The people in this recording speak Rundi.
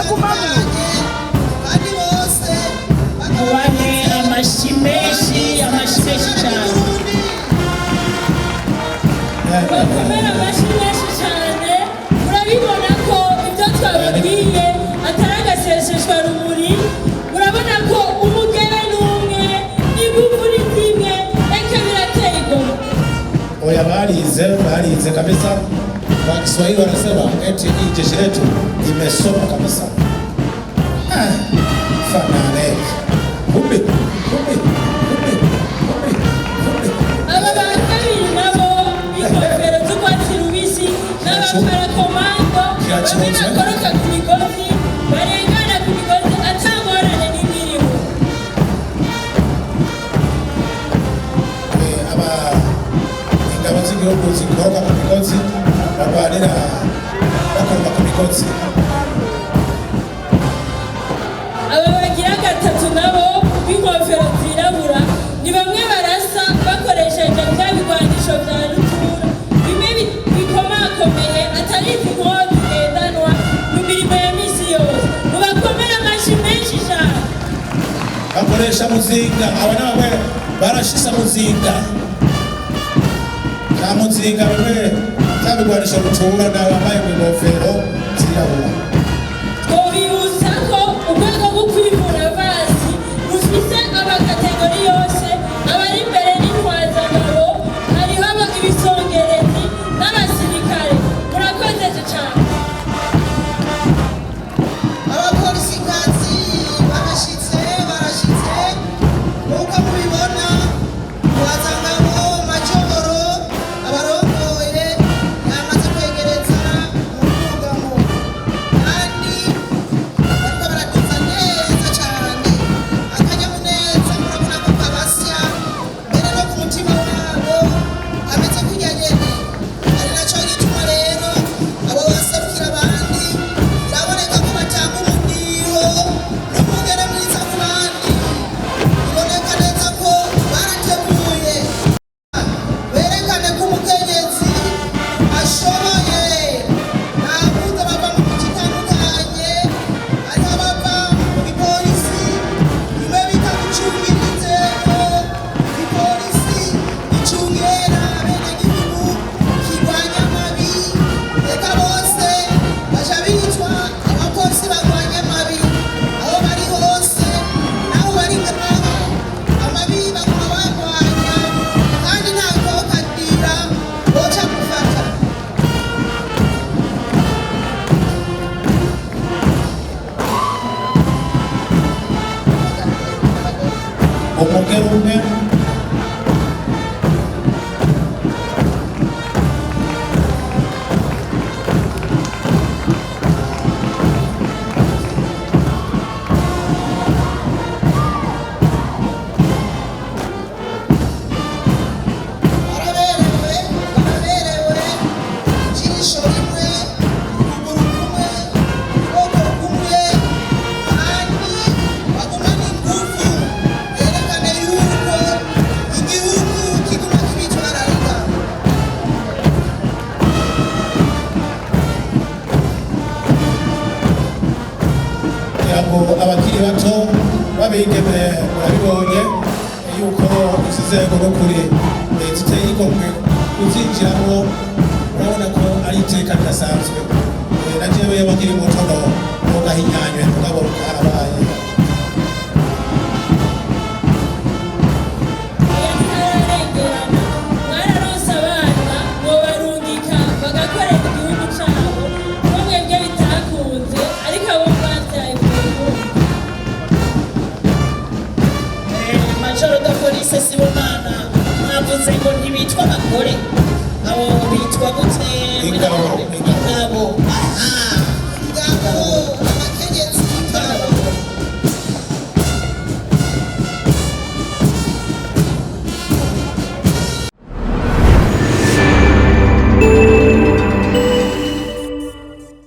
bagumamwo mubahe amashi menshi cyane bakomera amashi menshi cyane. Murabibona ko ibyo twababwiye atari agaseseshwa rumuri. Murabona ko umugere n'umwe ingufu ni zimwe eka birateye igomwe. Oya barize kabisa. Kwa Kiswahili wanasema eti hii jeshi letu imesoma kabisa. Fanale. Kumbe. Aba bakabiri nabo bikofero z'urwatsi rubisi n'abakora komando bamwe bakoroka ku migozi barengana ku migozi atangorane n'imirimu. Ingabo z'igihugu zikoroka ku migozi barwanira bakoroka ku migozi. Aba bagira gatatu nabo b'inkofero zirabura ni bamwe barasa bakoresheje bya bigwanisho bya rutura bimwe bikomakomeye atari inkozi zigendanwa mu mirimo ya misi yose. Mubakomere amashi menshi cyane. Bakoresha muzinga, aba nabo barashisa muzinga. Nta muzinga bimwe byabigwanisha rutura n'abambaye ingofero zirabura. Twobibutsa ko urwego rwo kwivura basi rufise abakategori yose, abari imbere n'intwazangabo, hariho ibisongerezi n'abasirikare. Murakoze cyane. abapolisikazi barashitse nk'uko mubibona wazangamo majoro abarongoye yamaze kwegereza mu bwugamo kandi bariko baraduza neza cane akanyamuneza. murabona ko kabasya mbere no ku mutima wabo ameze kurya nyene, ari naco gituma rero abo baserukira abandi biraboneka ko batanga umudiho n'umugere mwiza ku bandi. Biboneka neza ko barateguye berekane ko umukenyezi ashoboye. ntakuze bava mu mico itandukanye, hariho abava mu gipolisi bimwe bita gucungira inzego, igipolisi gicungera abenegihugu kirwanya amabi. Reka bose baja bitwa abapolisi barwanya amabi aho bari hose, naho bari ngaha amabi baguma barwanya kandi ntabwo bakadira boca gufata. Umugero umwe baraberewe ijisho rimwe, ukuguru kumwe, ukuboko kumwe, kandi bagumana ingufu berekane yuko igihugu kiguma kibitwararika. kugira ngo abakiri bato babigeme murabibonye yuko izi nzego n'ukuri ziteye igomwe kuzinjiramo. Urabona ko ari iteka ridasanzwe. Na jewe bakiri muto no gahinyanywe mugabo karabaye. Aya ntararengerana. Mwararonse abana mwobarungika bagakorera igihugu cabo ko mwebwe bitakunze, ariko abo mwavyaye mwebunga. Majoro da polisi Sibomana mwavuze ngo ntibitwa abagore, abo bitwa gute? Ingabo